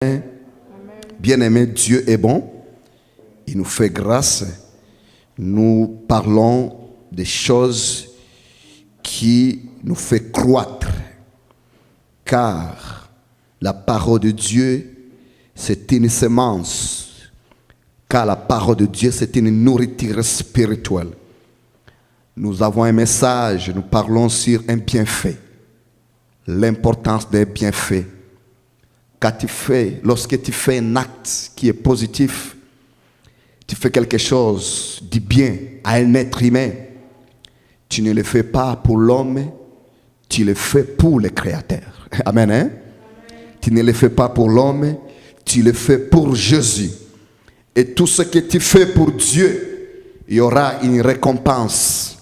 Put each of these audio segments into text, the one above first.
Amen. Bien-aimé, Dieu est bon. Il nous fait grâce. Nous parlons des choses qui nous font croître. Car la parole de Dieu, c'est une semence. Car la parole de Dieu, c'est une nourriture spirituelle. Nous avons un message, nous parlons sur un bienfait. L'importance des bienfaits. Lorsque tu fais un acte qui est positif, tu fais quelque chose de bien à un être humain, tu ne le fais pas pour l'homme, tu le fais pour le Créateur. Amen. Hein? Tu ne le fais pas pour l'homme, tu le fais pour Jésus. Et tout ce que tu fais pour Dieu, il y aura une récompense.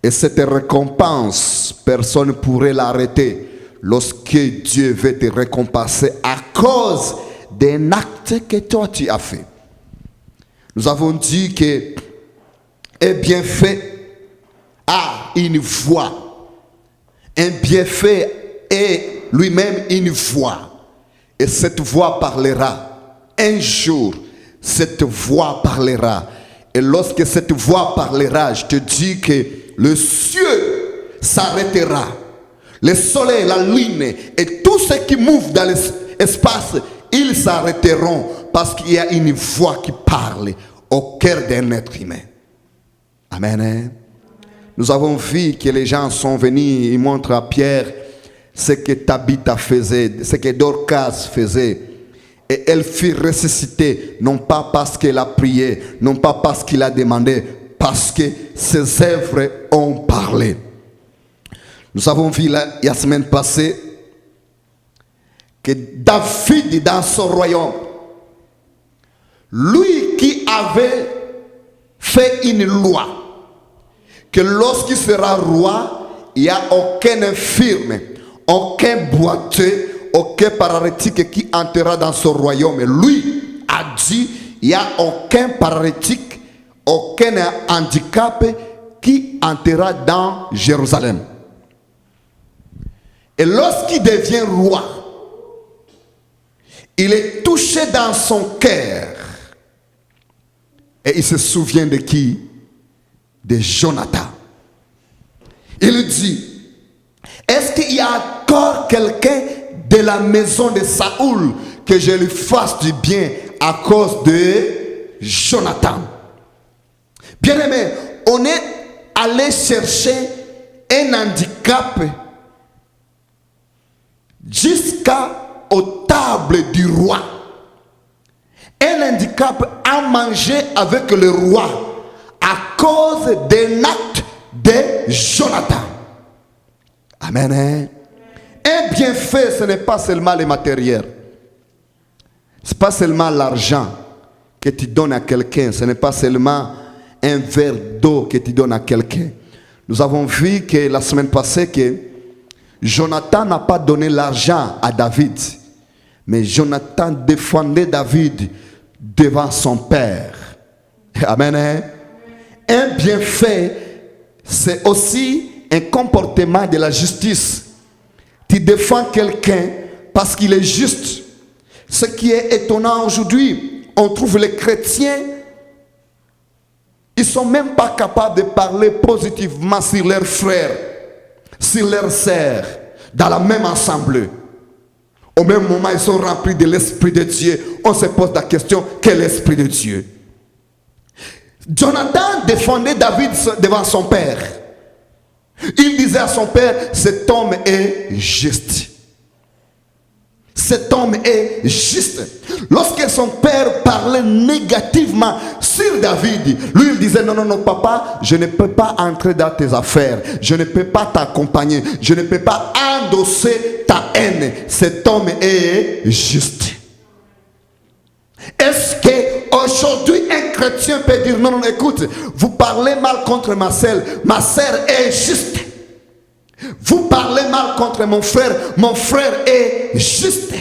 Et cette récompense, personne ne pourrait l'arrêter. Lorsque Dieu veut te récompenser à cause d'un acte que toi tu as fait. Nous avons dit que un bienfait a une voix. Un bienfait est lui-même une voix. Et cette voix parlera. Un jour, cette voix parlera. Et lorsque cette voix parlera, je te dis que le ciel s'arrêtera. Le soleil, la lune et tout ce qui mouve dans l'espace, ils s'arrêteront parce qu'il y a une voix qui parle au cœur d'un être humain. Amen. Nous avons vu que les gens sont venus, ils montrent à Pierre ce que Tabitha faisait, ce que Dorcas faisait. Et elle fut ressuscitée, non pas parce qu'elle a prié, non pas parce qu'il a demandé, parce que ses œuvres ont parlé. Nous avons vu la semaine passée que David dans son royaume, lui qui avait fait une loi, que lorsqu'il sera roi, il n'y a aucun infirme, aucun boiteux, aucun paralytique qui entrera dans son royaume. Et lui a dit, il n'y a aucun paralytique, aucun handicap qui entrera dans Jérusalem. Et lorsqu'il devient roi, il est touché dans son cœur. Et il se souvient de qui? De Jonathan. Il dit, est-ce qu'il y a encore quelqu'un de la maison de Saoul que je lui fasse du bien à cause de Jonathan? Bien aimé, on est allé chercher un handicap jusqu'aux tables du roi. Un handicap a mangé avec le roi à cause d'un acte de Jonathan. Amen. Un bienfait, ce n'est pas seulement le matériel. Ce n'est pas seulement l'argent que tu donnes à quelqu'un. Ce n'est pas seulement un verre d'eau que tu donnes à quelqu'un. Nous avons vu que la semaine passée que Jonathan n'a pas donné l'argent à David, mais Jonathan défendait David devant son père. Amen. Un bienfait, c'est aussi un comportement de la justice. Tu défends quelqu'un parce qu'il est juste. Ce qui est étonnant aujourd'hui, on trouve les chrétiens, ils ne sont même pas capables de parler positivement sur leurs frères, sur leurs sœurs, dans la même assemblée. Au même moment, ils sont remplis de l'Esprit de Dieu. On se pose la question, quel Esprit de Dieu? Jonathan défendait David devant son père. Il disait à son père, cet homme est juste. Cet homme est juste. Lorsque son père parlait négativement sur David, lui il disait, non, non, non, papa, je ne peux pas entrer dans tes affaires. Je ne peux pas t'accompagner. Je ne peux pas endosser ta haine. Cet homme est juste. Est-ce qu'aujourd'hui un chrétien peut dire, non, non, écoute, vous parlez mal contre ma sœur est juste. Vous parlez mal contre mon frère est juste.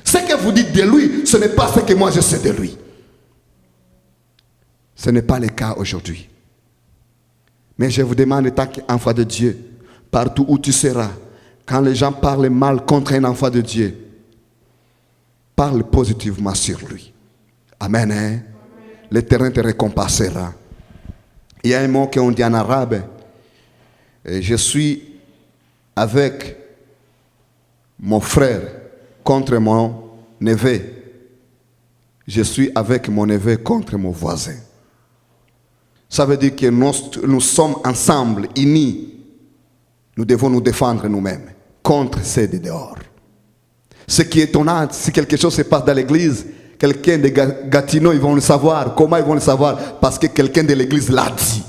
Ce que vous dites de lui, ce n'est pas ce que moi je sais de lui. Ce n'est pas le cas aujourd'hui. Mais je vous demande, en tant qu'enfant de Dieu, partout où tu seras, quand les gens parlent mal contre un enfant de Dieu, Parle positivement sur lui. Amen. Hein? L'Éternel te récompensera. Il y a un mot qu'on dit en arabe. Je suis avec mon frère contre mon neveu. Je suis avec mon neveu contre mon voisin. Ça veut dire que nous sommes ensemble, unis. Nous devons nous défendre nous-mêmes contre ceux de dehors. Ce qui est étonnant, si quelque chose se passe dans l'église, quelqu'un de Gatineau, ils vont le savoir. Comment ils vont le savoir? Parce que quelqu'un de l'église l'a dit.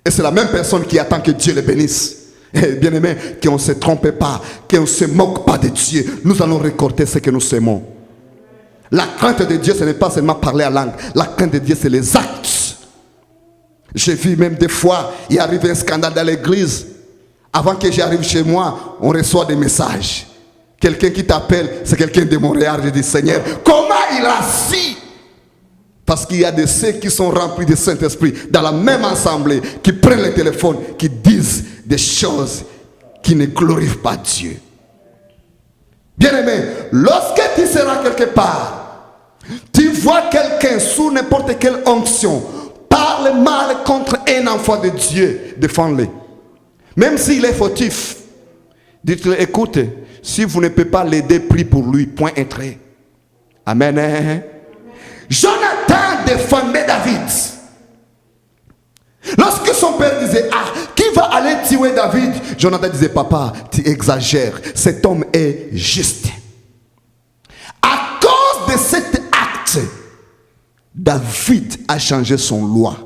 Et c'est la même personne qui attend que Dieu le bénisse. Et bien aimé, qu'on ne se trompe pas, qu'on ne se moque pas de Dieu. Nous allons récolter ce que nous semons. La crainte de Dieu, ce n'est pas seulement parler à langue. La crainte de Dieu, c'est les actes. J'ai vu même des fois, il arrive un scandale dans l'église. Avant que j'arrive chez moi, on reçoit des messages. Quelqu'un qui t'appelle, c'est quelqu'un de Montréal. Je dis, Seigneur, comment il a su? Parce qu'il y a de ceux qui sont remplis du Saint-Esprit dans la même assemblée, qui prennent le téléphone, qui disent des choses qui ne glorifient pas Dieu. Bien-aimé, lorsque tu seras quelque part, tu vois quelqu'un sous n'importe quelle onction, parle mal contre un enfant de Dieu, défends-le. Même s'il est fautif, dites-le, écoute, si vous ne pouvez pas l'aider, prie pour lui, point un trait. Amen. Jonathan défendait David. Lorsque son père disait, ah, qui va aller tuer David? Jonathan disait, papa, tu exagères, cet homme est juste. À cause de cet acte, David a changé son loi.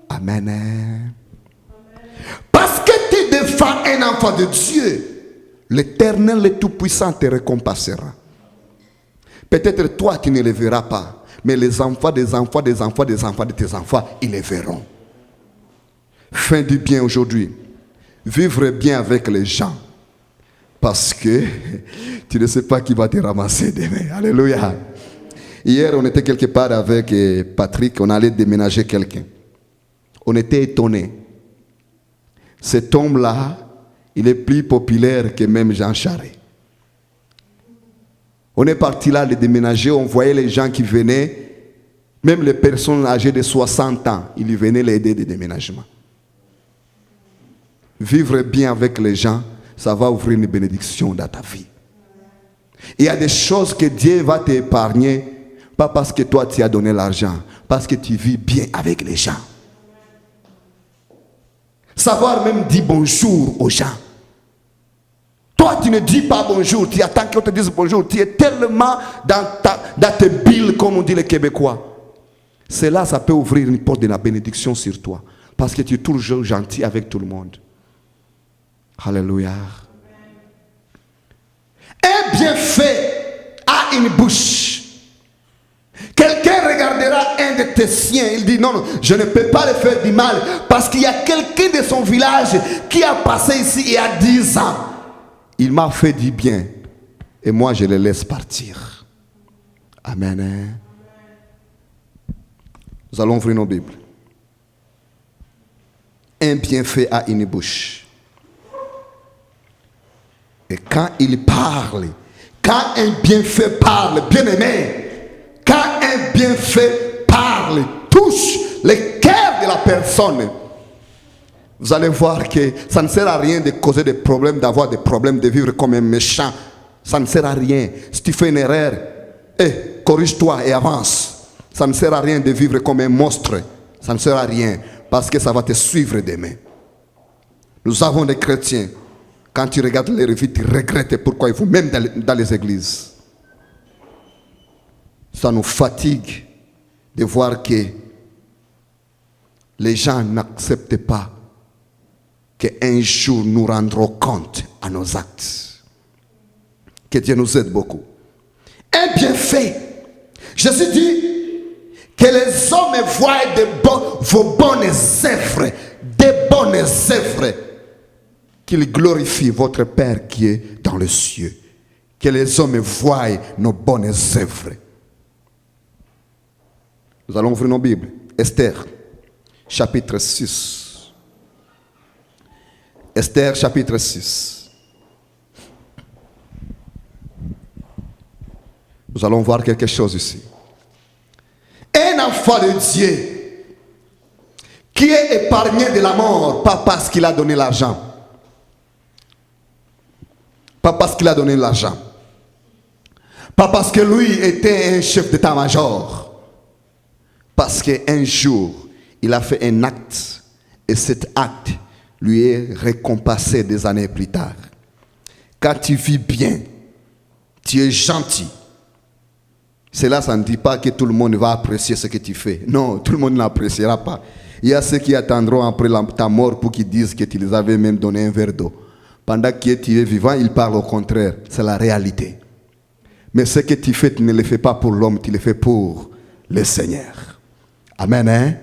Amen. Parce que tu défends un enfant de Dieu, l'Éternel, le Tout-Puissant te récompensera. Peut-être toi, tu ne le verras pas, mais les enfants des enfants des enfants des enfants de tes enfants, ils les verront. Fais du bien aujourd'hui. Vivre bien avec les gens. Parce que tu ne sais pas qui va te ramasser demain. Alléluia. Hier, on était quelque part avec Patrick, on allait déménager quelqu'un. On était étonnés. Cet homme-là, il est plus populaire que même Jean Charest. On est parti là, les déménager, on voyait les gens qui venaient, même les personnes âgées de 60 ans, ils venaient l'aider des déménagements. Vivre bien avec les gens, ça va ouvrir une bénédiction dans ta vie. Il y a des choses que Dieu va t'épargner, pas parce que toi tu as donné l'argent, parce que tu vis bien avec les gens. Savoir même dire bonjour aux gens. Toi, tu ne dis pas bonjour, tu attends qu'on te dise bonjour. Tu es tellement dans tes billes, comme on dit les Québécois. Cela, ça peut ouvrir une porte de la bénédiction sur toi. Parce que tu es toujours gentil avec tout le monde. Alléluia. Un bienfait a une bouche. Quelqu'un regardera un de tes siens. Il dit non, non, je ne peux pas le faire du mal. Parce qu'il y a quelqu'un de son village qui a passé ici il y a 10 ans. Il m'a fait du bien. Et moi, je le laisse partir. Amen. Nous allons ouvrir nos Bibles. Un bienfait a une bouche. Et quand il parle, quand un bienfait parle, bien aimé, quand un bienfait parle, touche le cœur de la personne, vous allez voir que ça ne sert à rien de causer des problèmes, d'avoir des problèmes, de vivre comme un méchant. Ça ne sert à rien. Si tu fais une erreur, corrige-toi et avance. Ça ne sert à rien de vivre comme un monstre. Ça ne sert à rien parce que ça va te suivre demain. Nous avons des chrétiens. Quand tu regardes les revues, tu regrettes pourquoi ils vont même dans les églises. Ça nous fatigue de voir que les gens n'acceptent pas qu'un jour nous rendrons compte à nos actes. Que Dieu nous aide beaucoup. Un bienfait. Jésus dit que les hommes voient vos bonnes œuvres, des bonnes œuvres, qu'ils glorifient votre Père qui est dans les cieux. Que les hommes voient nos bonnes œuvres. Nous allons ouvrir nos Bibles. Esther, chapitre 6. Esther, chapitre 6. Nous allons voir quelque chose ici. Un enfant de Dieu qui est épargné de la mort, pas parce qu'il a donné l'argent. Pas parce qu'il a donné l'argent. Pas parce que lui était un chef d'état-major. Parce qu'un jour, il a fait un acte. Et cet acte lui est récompensé des années plus tard. Quand tu vis bien, tu es gentil. Cela, ça ne dit pas que tout le monde va apprécier ce que tu fais. Non, tout le monde n'appréciera pas. Il y a ceux qui attendront après ta mort pour qu'ils disent que tu les avais même donné un verre d'eau. Pendant que tu es vivant, ils parlent au contraire. C'est la réalité. Mais ce que tu fais, tu ne le fais pas pour l'homme, tu le fais pour le Seigneur. Amen, hein?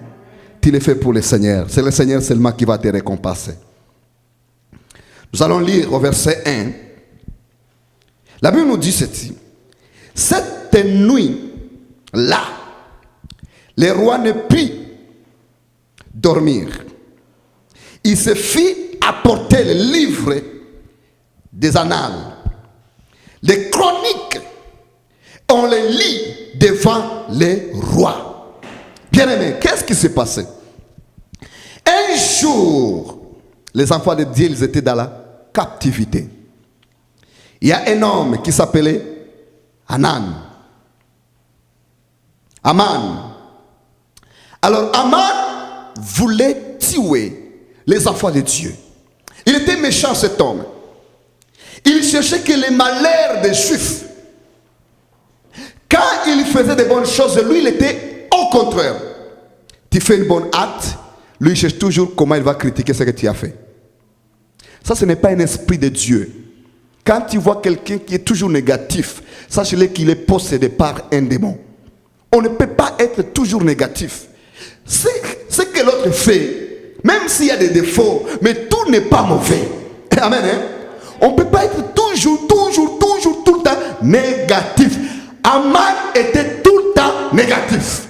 Tu le fais pour le Seigneur. C'est le Seigneur seulement qui va te récompenser. Nous allons lire au verset 1. La Bible nous dit ceci. Cette nuit-là, le roi ne put dormir. Il se fit apporter le livre des annales. Les chroniques, on les lit devant les rois. Bien-aimés, qu'est-ce qui s'est passé? Un jour, les enfants de Dieu, ils étaient dans la captivité. Il y a un homme qui s'appelait Aman. Alors Aman voulait tuer les enfants de Dieu. Il était méchant, cet homme. Il cherchait que les malheurs des Juifs. Quand il faisait de bonnes choses, lui, il était au contraire. Tu fais une bonne acte, lui, il cherche toujours comment il va critiquer ce que tu as fait. Ça, ce n'est pas un esprit de Dieu. Quand tu vois quelqu'un qui est toujours négatif, sache-le qu'il est possédé par un démon. On ne peut pas être toujours négatif. Ce que l'autre fait, même s'il y a des défauts, mais tout n'est pas mauvais. Amen. Hein? On ne peut pas être toujours, tout le temps négatif. Aman était tout le temps négatif.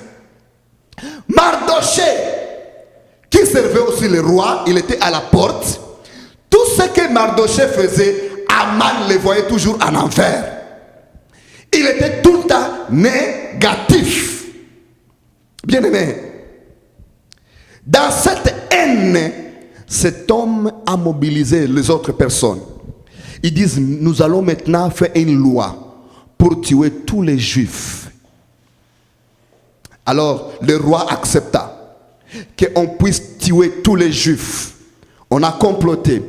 Mardoché, qui servait aussi le roi, il était à la porte. Tout ce que Mardoché faisait, Aman le voyait toujours en enfer. Il était tout le temps négatif. Bien-aimé, dans cette haine, cet homme a mobilisé les autres personnes. Ils disent, nous allons maintenant faire une loi pour tuer tous les Juifs. Alors, le roi accepta qu'on puisse tuer tous les Juifs. On a comploté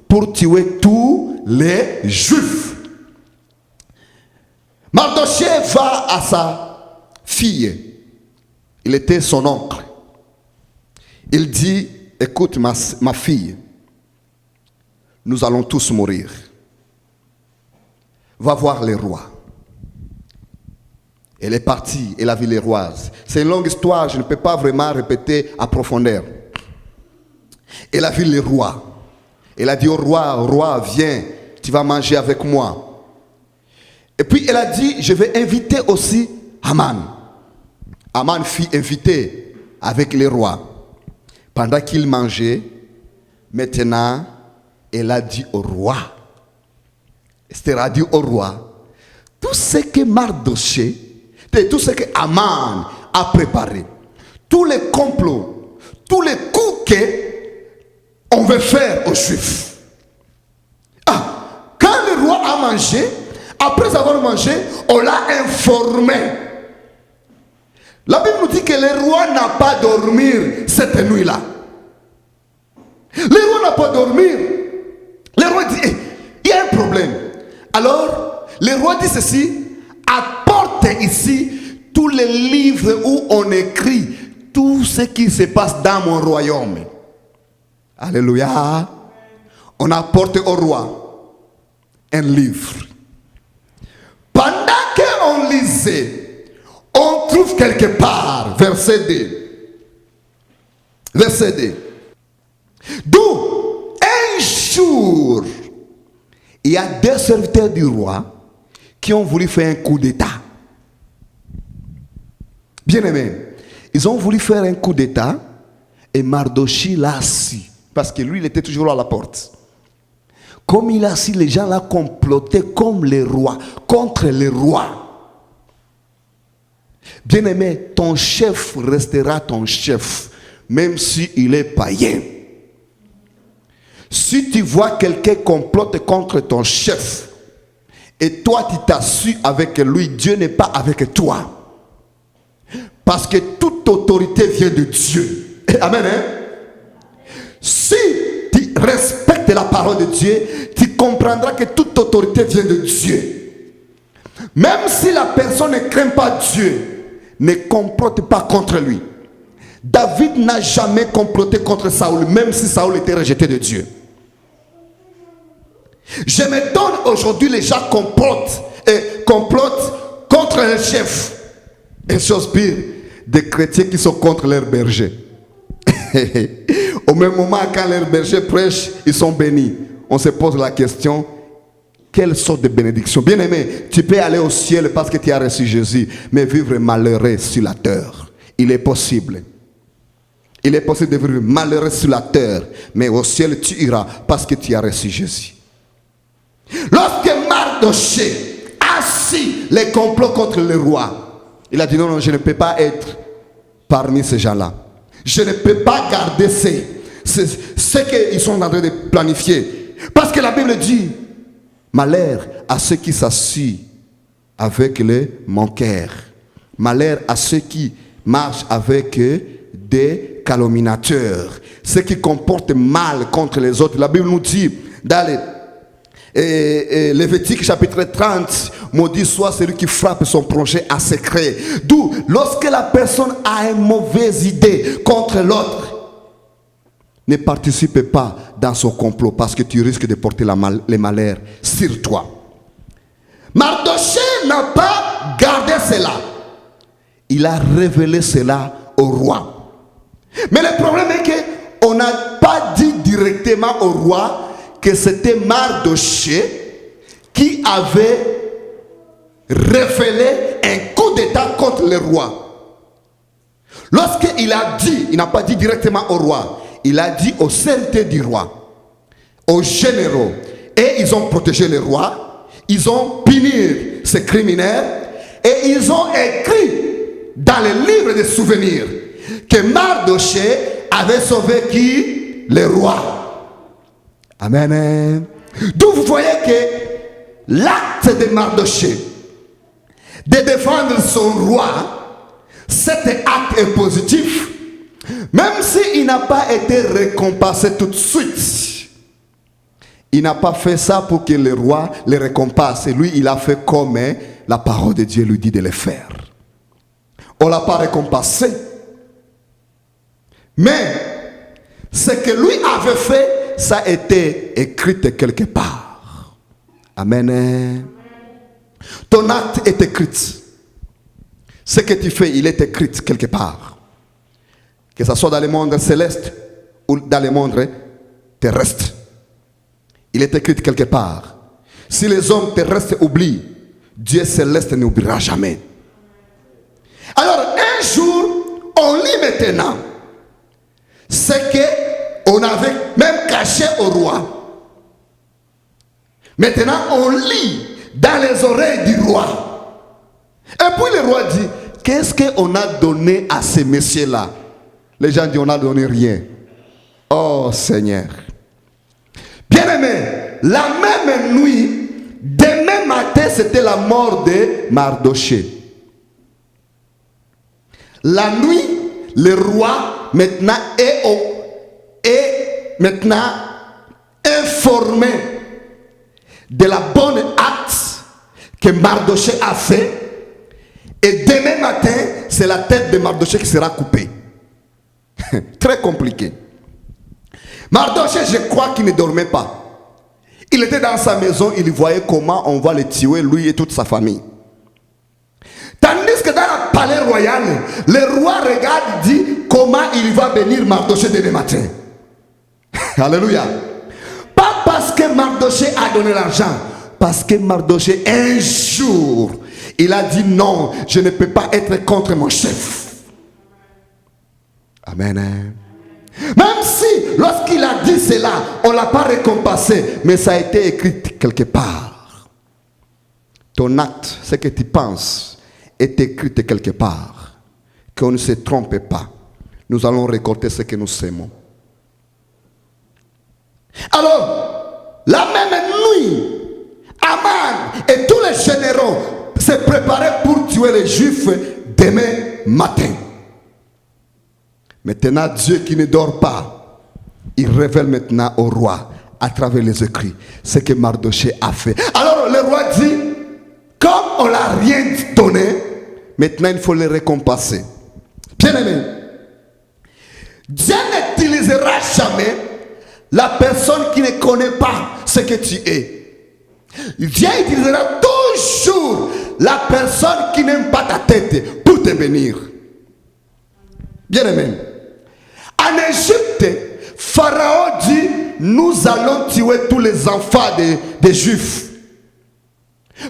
pour tuer tous les Juifs. Mardoché va à sa fille. Il était son oncle. Il dit, écoute ma fille, nous allons tous mourir. Va voir les rois. Elle est partie, elle a vu les rois. C'est une longue histoire, je ne peux pas vraiment répéter à profondeur. Elle a vu les rois. Elle a dit au roi, viens, tu vas manger avec moi. Et puis elle a dit, je vais inviter aussi Aman. Aman fut invité avec les rois. Pendant qu'il mangeait, maintenant, elle a dit au roi, Esther a dit au roi, tout ce que Mardoché, tout ce que Aman a préparé, tous les complots, tous les coups qu'on veut faire aux Juifs. Quand le roi a mangé, après avoir mangé, on l'a informé. La Bible nous dit que le roi n'a pas dormi cette nuit-là. Le roi n'a pas dormi. Le roi dit, il y a un problème. Alors, le roi dit ceci, apporte ici tous les livres où on écrit tout ce qui se passe dans mon royaume. Alléluia. On apporte au roi un livre. Pendant qu'on lisait, on trouve quelque part, verset 2. Verset 2. D'où, un jour, il y a deux serviteurs du roi qui ont voulu faire un coup d'état. Bien aimé, ils ont voulu faire un coup d'état et Mardoché l'a assis. Parce que lui, il était toujours à la porte. Comme il a assis, les gens l'ont comploté comme les rois, contre les rois. Bien-aimé, ton chef restera ton chef, même s'il est païen. Si tu vois quelqu'un complote contre ton chef, et toi tu t'assues avec lui, Dieu n'est pas avec toi. Parce que toute autorité vient de Dieu. Amen. Hein? Si tu respectes la parole de Dieu, tu comprendras que toute autorité vient de Dieu. Même si la personne ne craint pas Dieu, ne complote pas contre lui. David n'a jamais comploté contre Saoul, même si Saoul était rejeté de Dieu. Je m'étonne aujourd'hui, les gens complotent contre un chef. Et chose pire, des chrétiens qui sont contre leurs bergers. Au même moment, quand leurs bergers prêchent, ils sont bénis. On se pose la question, quelle sorte de bénédiction? Bien aimé, tu peux aller au ciel parce que tu as reçu Jésus, mais vivre malheureux sur la terre, il est possible. Il est possible de vivre malheureux sur la terre, mais au ciel tu iras parce que tu as reçu Jésus. Lorsque Mardoché a assis les complots contre le roi, il a dit non, je ne peux pas être parmi ces gens-là. Je ne peux pas garder ce qu'ils sont en train de planifier. Parce que la Bible dit, malheur à ceux qui s'assuient avec les manqueurs. Malheur à ceux qui marchent avec des calomniateurs. Ceux qui comportent mal contre les autres. La Bible nous dit, dans Lévitique chapitre 30, maudit soit celui qui frappe son prochain à secret. D'où, lorsque la personne a une mauvaise idée contre l'autre, ne participe pas dans son complot parce que tu risques de porter les malheurs sur toi. Mardoché n'a pas gardé cela. Il a révélé cela au roi. Mais le problème est qu'on n'a pas dit directement au roi que c'était Mardoché qui avait révélé un coup d'état contre le roi. Lorsqu'il a dit, il n'a pas dit directement au roi, il a dit aux serviteurs du roi, aux généraux, et ils ont protégé le roi, ils ont puni ces criminels, et ils ont écrit dans le livre des souvenirs que Mardoché avait sauvé qui? Le roi. Amen. D'où vous voyez que l'acte de Mardoché de défendre son roi, cet acte est positif, même s'il n'a pas été récompensé tout de suite. Il n'a pas fait ça pour que le roi le récompense. Et lui, il a fait comme la parole de Dieu lui dit de le faire. On ne l'a pas récompensé. Mais ce que lui avait fait, ça a été écrit quelque part. Amen. Ton acte est écrit. Ce que tu fais, il est écrit quelque part. Que ce soit dans le monde céleste ou dans le monde terrestre. Il est écrit quelque part. Si les hommes terrestres oublient, Dieu céleste n'oubliera jamais. Alors un jour, on lit maintenant ce qu'on avait même caché au roi. Maintenant, on lit dans les oreilles du roi. Et puis le roi dit, qu'est-ce qu'on a donné à ces messieurs-là? Les gens disent, on n'a donné rien. Oh Seigneur. Bien-aimé, la même nuit, demain matin, c'était la mort de Mardoché. La nuit, le roi maintenant est maintenant informé de la bonne acte que Mardoché a fait. Et demain matin, c'est la tête de Mardoché qui sera coupée. Très compliqué. Mardoché, je crois qu'il ne dormait pas. Il était dans sa maison, il voyait comment on va le tuer, lui et toute sa famille. Tandis que dans le palais royal, le roi regarde et dit comment il va bénir Mardoché demain matin. Alléluia. Pas parce que Mardoché a donné l'argent, parce que Mardoché, un jour, il a dit non, je ne peux pas être contre mon chef. Amen. Même si, lorsqu'il a dit cela, on ne l'a pas récompensé, mais ça a été écrit quelque part. Ton acte, ce que tu penses, est écrite quelque part, qu'on ne se trompe pas. Nous allons récolter ce que nous sèmons. Alors, la même nuit, Aman et tous les généraux se préparaient pour tuer les Juifs demain matin. Maintenant, Dieu qui ne dort pas, il révèle maintenant au roi, à travers les écrits, ce que Mardochée a fait. Alors le roi dit, comme on l'a rien donné, maintenant il faut le récompenser. Bien aimé, Dieu n'utilisera jamais la personne qui ne connaît pas ce que tu es. Dieu utilisera toujours la personne qui n'aime pas ta tête pour te bénir. Bien aimé, en Égypte, Pharaon dit, nous allons tuer tous les enfants des Juifs.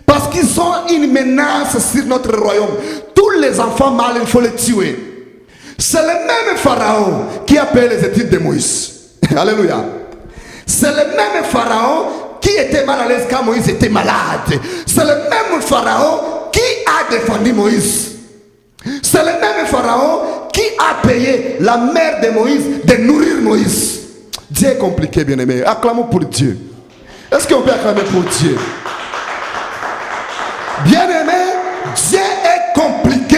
Parce qu'ils ont une menace sur notre royaume. Tous les enfants mâles, il faut les tuer. C'est le même Pharaon qui a payé les études de Moïse. Alléluia. C'est le même Pharaon qui était mal à l'aise quand Moïse était malade. C'est le même Pharaon qui a défendu Moïse. C'est le même Pharaon qui a payé la mère de Moïse de nourrir Moïse. Dieu est compliqué, bien-aimé. Acclamons pour Dieu. Est-ce qu'on peut acclamer pour Dieu? Bien-aimé, Dieu est compliqué.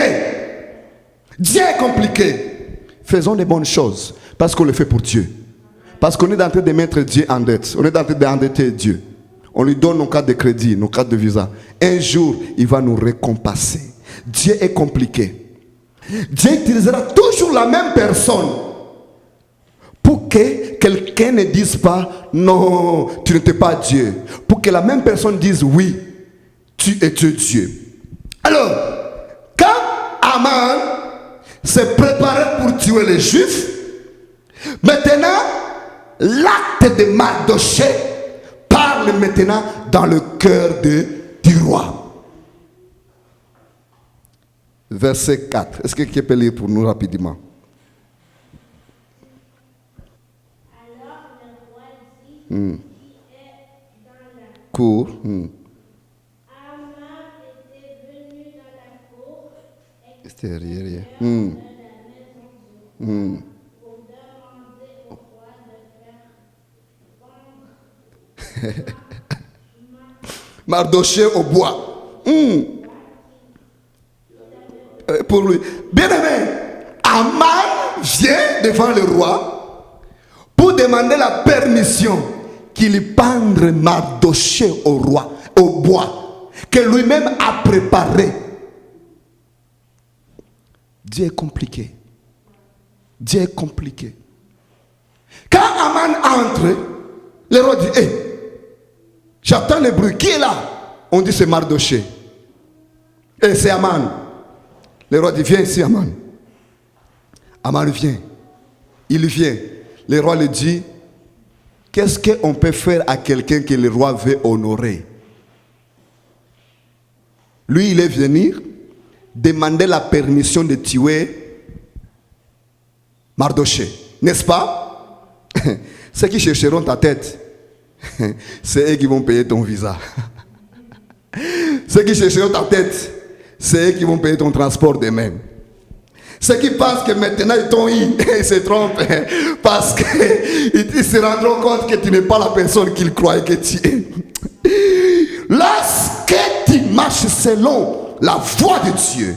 Dieu est compliqué. Faisons des bonnes choses parce qu'on le fait pour Dieu. Parce qu'on est en train de mettre Dieu en dette. On est en train d'endetter Dieu. On lui donne nos cartes de crédit, nos cartes de visa. Un jour, il va nous récompenser. Dieu est compliqué. Dieu utilisera toujours la même personne pour que quelqu'un ne dise pas non, tu n'étais pas Dieu. Pour que la même personne dise oui, tu es Dieu. Alors, quand Aman s'est préparé pour tuer les Juifs, maintenant, l'acte de Mardochée parle maintenant dans le cœur du roi. Verset 4. Est-ce que quelqu'un peut lire pour nous rapidement? Alors le roi dit, qui est dans la Cour. Aman était venu dans la cour Extérieure. de la maison du roi pour demander au roi de faire pendre Mardochée au bois. Pour lui. Bien aimé, Aman vient devant le roi pour demander la permission qu'il pendre Mardochée au roi, au bois, que lui-même a préparé. Dieu est compliqué. Dieu est compliqué. Quand Aman entre, le roi dit, hé, j'entends le bruit, qui est là? On dit c'est Mardochée. Et c'est Aman. Le roi dit, viens ici, Aman. Aman vient. Il vient. Le roi lui dit, qu'est-ce qu'on peut faire à quelqu'un que le roi veut honorer? Lui, il est venu demander la permission de tuer Mardochée. N'est-ce pas? Ceux qui chercheront ta tête, c'est eux qui vont payer ton visa. Ceux qui chercheront ta tête, c'est eux qui vont payer ton transport demain. Ceux qui pensent que maintenant ils t'ont eu, ils se trompent parce qu'ils se rendront compte que tu n'es pas la personne qu'ils croyaient que tu es. Lorsque tu marches selon la voie de Dieu,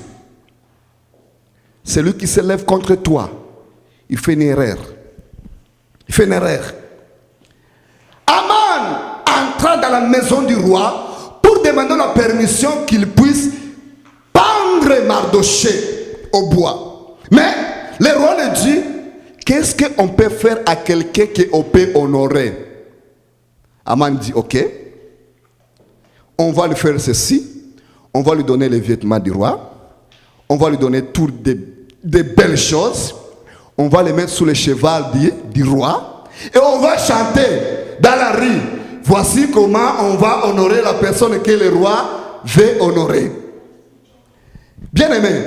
celui qui se lève contre toi, il fait une erreur. Il fait une erreur. Aman entra dans la maison du roi pour demander la permission qu'il puisse pendre Mardochée au bois. Mais le roi lui dit, qu'est-ce qu'on peut faire à quelqu'un qu'on peut honorer? Aman dit, ok, on va lui faire ceci, on va lui donner les vêtements du roi, on va lui donner toutes des belles choses, on va les mettre sous le cheval du roi, et on va chanter dans la rue. Voici comment on va honorer la personne que le roi veut honorer. Bien aimé,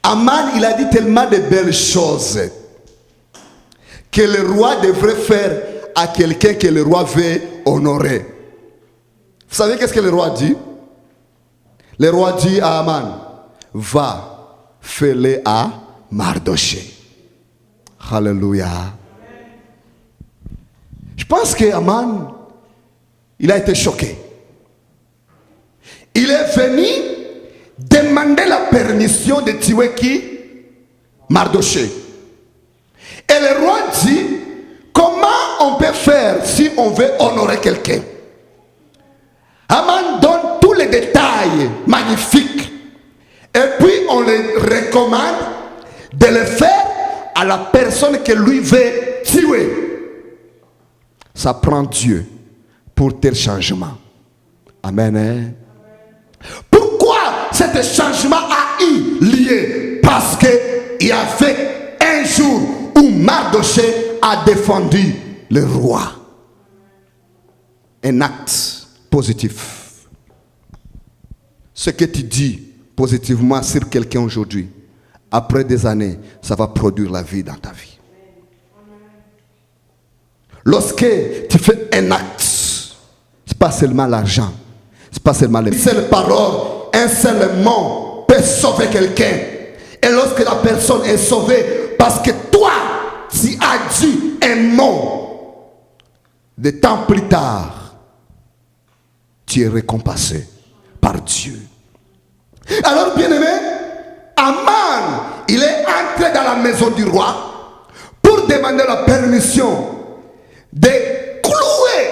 Aman, il a dit tellement de belles choses que le roi devrait faire à quelqu'un que le roi veut honorer. Vous savez qu'est-ce que le roi dit? Le roi dit à Aman, va, fais-le à Mardoché. Alléluia. Je pense que Aman, il a été choqué. Il est venu demander la permission de tuer qui? Mardoché. Et le roi dit, comment on peut faire si on veut honorer quelqu'un? Aman donne tous les détails magnifiques. Et puis on le recommande de le faire à la personne que lui veut tuer. Ça prend Dieu pour tel changement. Amen. Pourquoi cet changement a eu lieu? Parce qu'il y avait un jour où Mardoché a défendu le roi. Un acte positif. Ce que tu dis positivement sur quelqu'un aujourd'hui, après des années, ça va produire la vie dans ta vie. Lorsque tu fais un acte, c'est pas seulement l'argent, c'est pas seulement les seules paroles, un seul mot peut sauver quelqu'un. Et lorsque la personne est sauvée, parce que toi, tu as dit un mot, de temps plus tard, tu es récompensé par Dieu. Alors, bien-aimé, Aman, il est entré dans la maison du roi pour demander la permission de clouer,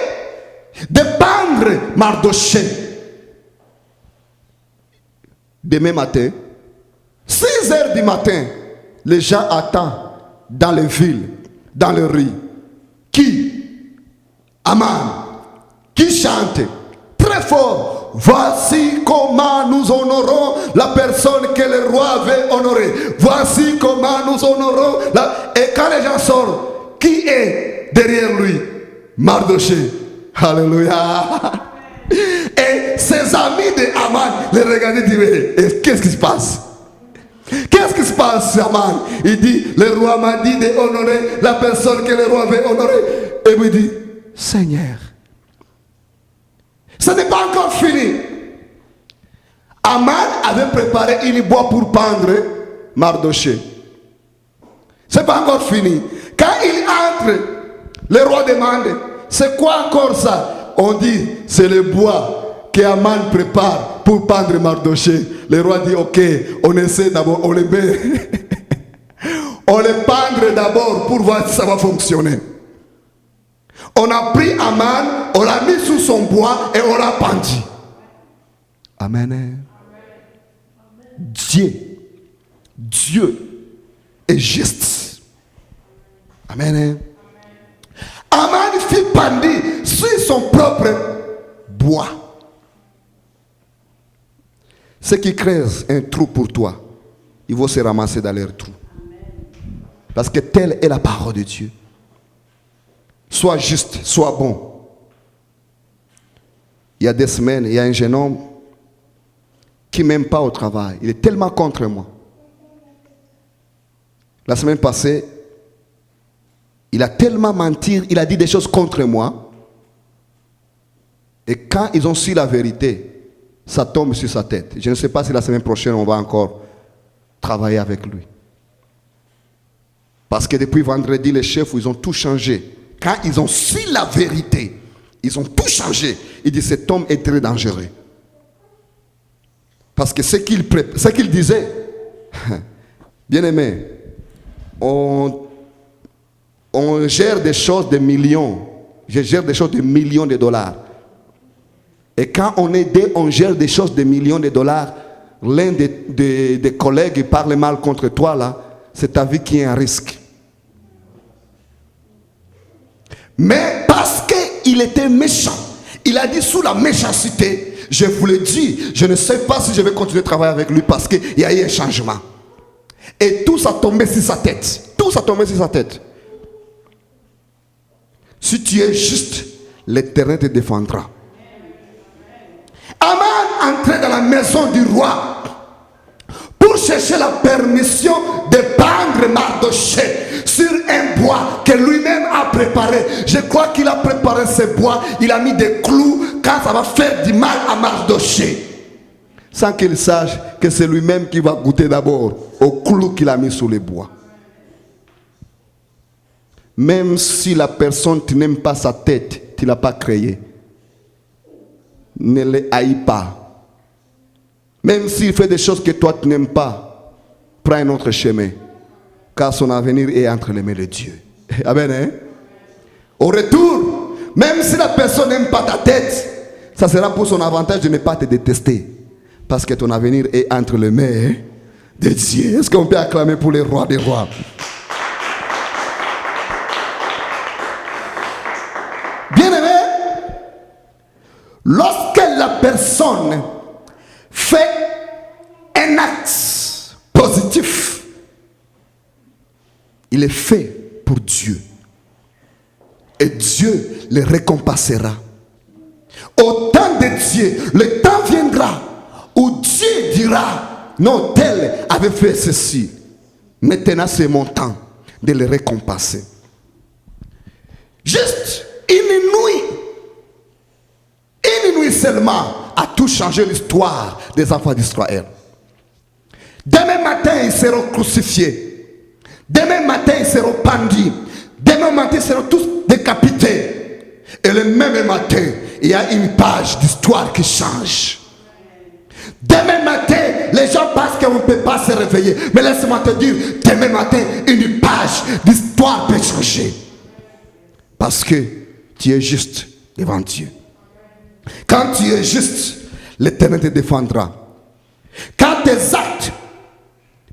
de pendre Mardoché. Demain matin, 6 heures du matin, les gens attendent dans les villes, dans les rues. Qui? Aman, qui chante très fort. Voici comment nous honorons la personne que le roi veut honorer. Voici comment nous honorons Et quand les gens sortent, qui est derrière lui? Mardoché. Alléluia. Et ses amis de Aman les regardaient et disaient, qu'est-ce qui se passe? Qu'est-ce qui se passe, Aman? Il dit, le roi m'a dit d'honorer la personne que le roi veut honorer. Et il dit, Seigneur, ce n'est pas encore fini. Aman avait préparé une boîte pour pendre Mardoché. Ce n'est pas encore fini. Quand il entre, le roi demande, c'est quoi encore ça? On dit, c'est le bois que Aman prépare pour pendre Mardoché. Le roi dit, ok, on essaie d'abord, on le met. On le pendre d'abord pour voir si ça va fonctionner. On a pris Aman, on l'a mis sous son bois et on l'a pendu. Amen. Dieu est juste. Amen. Aman fut pendu sur son propre bois. Ceux qui creusent un trou pour toi, ils vont se ramasser dans leur trou. Parce que telle est la parole de Dieu. Sois juste, sois bon. Il y a des semaines, il y a un jeune homme qui ne m'aime pas au travail. Il est tellement contre moi. La semaine passée, il a tellement menti, il a dit des choses contre moi. Et quand ils ont su la vérité, ça tombe sur sa tête. Je ne sais pas si la semaine prochaine, on va encore travailler avec lui. Parce que depuis vendredi, les chefs, ils ont tout changé. Quand ils ont su la vérité, ils ont tout changé. Ils disent, cet homme est très dangereux. Parce que ce qu'il disait, bien aimé, on gère des choses de millions. Je gère des choses de millions de dollars. Et quand on est deux, on gère des choses de millions de dollars. L'un des collègues parle mal contre toi, là, c'est ta vie qui est un risque. Mais parce qu'il était méchant, il a dit sous la méchanceté, je vous le dis, je ne sais pas si je vais continuer à travailler avec lui parce qu'il y a eu un changement. Et tout ça tombé sur sa tête. Tout ça tombé sur sa tête. Si tu es juste, l'Éternel te défendra. Aman entrait dans la maison du roi pour chercher la permission de pendre Mardoché sur un bois que lui-même a préparé. Je crois qu'il a préparé ce bois, il a mis des clous quand ça va faire du mal à Mardoché. sans qu'il sache que c'est lui-même qui va goûter d'abord au clou qu'il a mis sous les bois. Même si la personne, tu n'aimes pas sa tête, tu ne l'as pas créée. Ne le haïs pas. Même s'il fait des choses que toi tu n'aimes pas, prends un autre chemin. Car son avenir est entre les mains de Dieu. Amen. Hein? Au retour, même si la personne n'aime pas ta tête, ça sera pour son avantage de ne pas te détester. Parce que ton avenir est entre les mains de Dieu. Est-ce qu'on peut acclamer pour les rois des rois? Bien-aimé, lorsque la personne fait un acte positif, il est fait pour Dieu. Et Dieu le récompensera. Au temps de Dieu, le temps viendra où Dieu dira, non, tel avait fait ceci. Maintenant, c'est mon temps de le récompenser. Juste une nuit seulement a tout changé l'histoire des enfants d'Israël. Demain matin, ils seront crucifiés. Demain matin, ils seront pendus. Demain matin, ils seront tous décapités. Et le même matin, il y a une page d'histoire qui change. Demain matin, les gens pensent qu'on ne peut pas se réveiller. Mais laisse-moi te dire, demain matin, une page d'histoire peut changer. Parce que tu es juste devant Dieu. Quand tu es juste, l'Éternel te défendra. Quand tes actes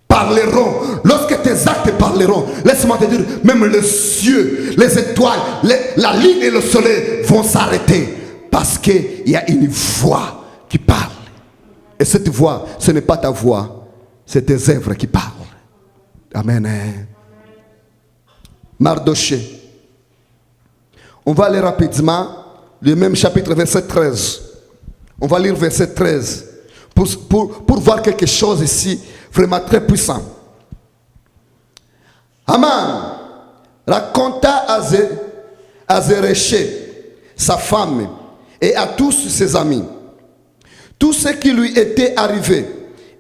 parleront, lorsque tes actes parleront, laisse-moi te dire, même les cieux, les étoiles, la lune et le soleil vont s'arrêter. Parce qu'il y a une voix qui parle. Et cette voix, ce n'est pas ta voix, c'est tes œuvres qui parlent. Amen. Mardoché. On va aller rapidement, le même chapitre, verset 13. On va lire verset 13 pour voir quelque chose ici, vraiment très puissant. Aman raconta à Zéréché, sa femme, et à tous ses amis, tout ce qui lui était arrivé,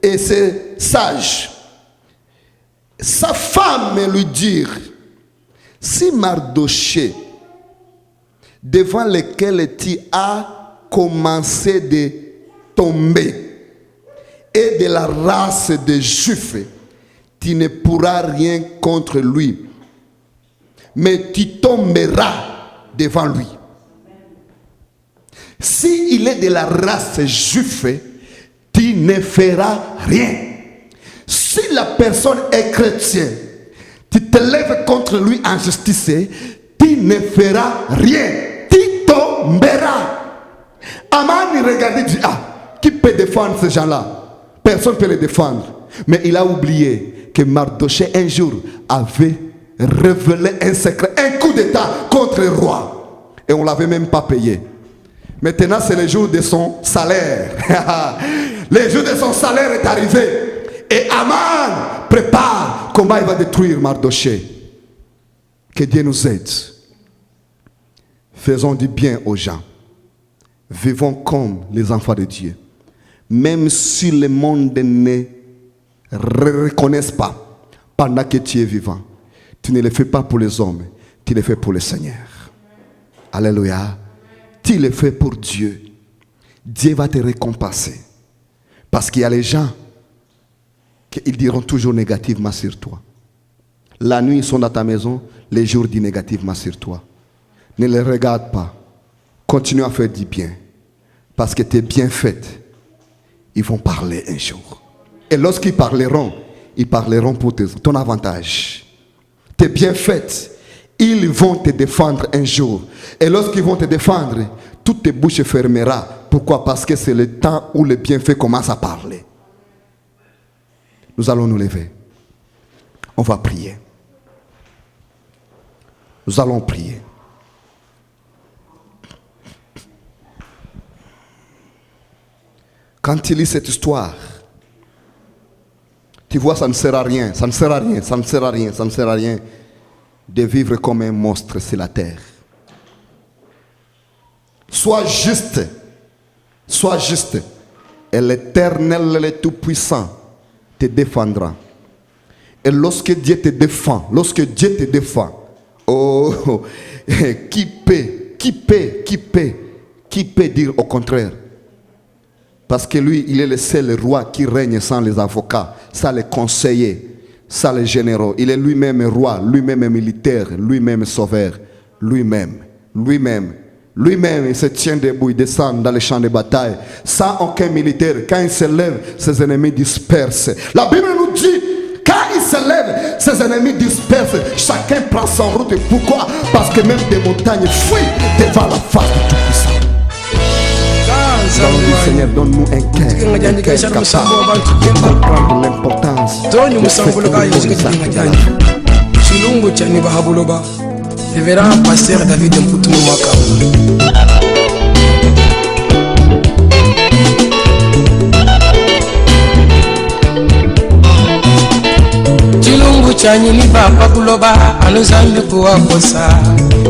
et ses sages. Sa femme lui dit, si Mardoché, devant lequel tu as commencé de tomber, et de la race des Juifs, tu ne pourras rien contre lui, mais tu tomberas devant lui. S'il est de la race juive, tu ne feras rien. Si la personne est chrétienne, tu te lèves contre lui en justice, tu ne feras rien. Tu tomberas. Aman, il regarde et dit, ah, qui peut défendre ces gens-là? Personne ne peut les défendre. Mais il a oublié que Mardoché un jour avait révélé un secret, un coup d'état contre le roi. Et on ne l'avait même pas payé. Maintenant, c'est le jour de son salaire. Le jour de son salaire est arrivé. Et Aman prépare comment il va détruire Mardoché. Que Dieu nous aide. Faisons du bien aux gens. Vivons comme les enfants de Dieu. Même si le monde ne reconnaisse pas pendant que tu es vivant. Tu ne le fais pas pour les hommes, tu le fais pour le Seigneur. Alléluia. Tu le fais pour Dieu. Dieu va te récompenser. Parce qu'il y a les gens qui diront toujours négativement sur toi. La nuit, ils sont dans ta maison, les jours disent négativement sur toi. Ne les regarde pas. Continue à faire du bien. Parce que tes bienfaits, ils vont parler un jour. Et lorsqu'ils parleront pour ton avantage. Tes bienfaits, ils vont te défendre un jour. Et lorsqu'ils vont te défendre, toutes tes bouches fermera. Pourquoi? Parce que c'est le temps où les bienfaits commencent à parler. Nous allons nous lever. On va prier. Nous allons prier. Quand tu lis cette histoire, tu vois, ça ne sert à rien, ça ne sert à rien, ça ne sert à rien, ça ne sert à rien de vivre comme un monstre sur la terre. Sois juste, sois juste. Et l'Éternel, le Tout-Puissant, te défendra. Et lorsque Dieu te défend, oh, qui peut dire au contraire? Parce que lui, il est le seul roi qui règne sans les avocats, sans les conseillers, sans les généraux. Il est lui-même roi, lui-même militaire, lui-même sauveur, lui-même, il se tient debout, il descend dans les champs de bataille, sans aucun militaire. Quand il se lève, ses ennemis dispersent. La Bible nous dit, quand il se lève, ses ennemis dispersent. Chacun prend son route. Pourquoi? Parce que même des montagnes fuient devant la face du Tout-Puissant. Seigneur, donne-nous un cœur capable de comprendre l'importance de Révérend pasteur David Mpoutou Maka. Chilungu cha nyini baba kuloba anuzambi kuwa kosa.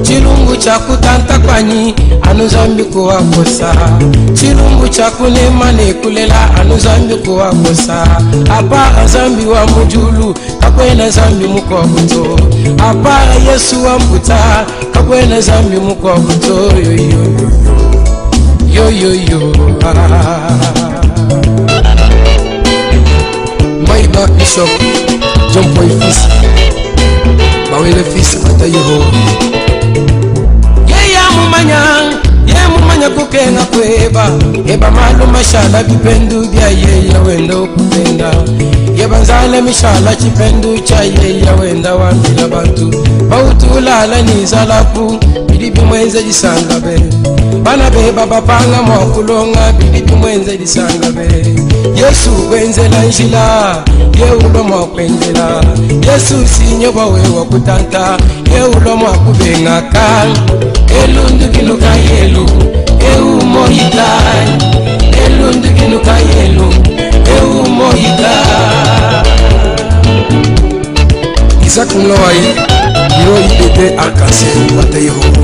Chilungu cha kutanta kwanyi anuzambi kuwa kosa. Chilungu cha kunema ne kulela anuzambi kuwa kosa. Apa azambi wa mujulu kakwena zambi mukwa kuto. Apa Yesu wa mbuta kakwena zambi mukwa kuto. Yo Maïba Bishop John Boy fils Bawele fils Mata Yeho Ye mumanya kukenga kweba Eba malu mashala bipendu bia ye wendo kupenda Yeba nzale mishala chipendu cha ye wenda wambila bantu Bautulala nizalapu Bilibi mwenze disanga be Bana beba bapanga mwakulonga Bilibi mwenze disanga be Yesu kwenzela njila Yeulo mwakwendela Yesu sinyoba wewa kutanta Yeulo mwakubenga kan Elundu kinuka yelu Eu mohitai Elundu kinuka yelu Eu mohitai Isaac Mlawai Hiro IPP Arkansas Mata Yeho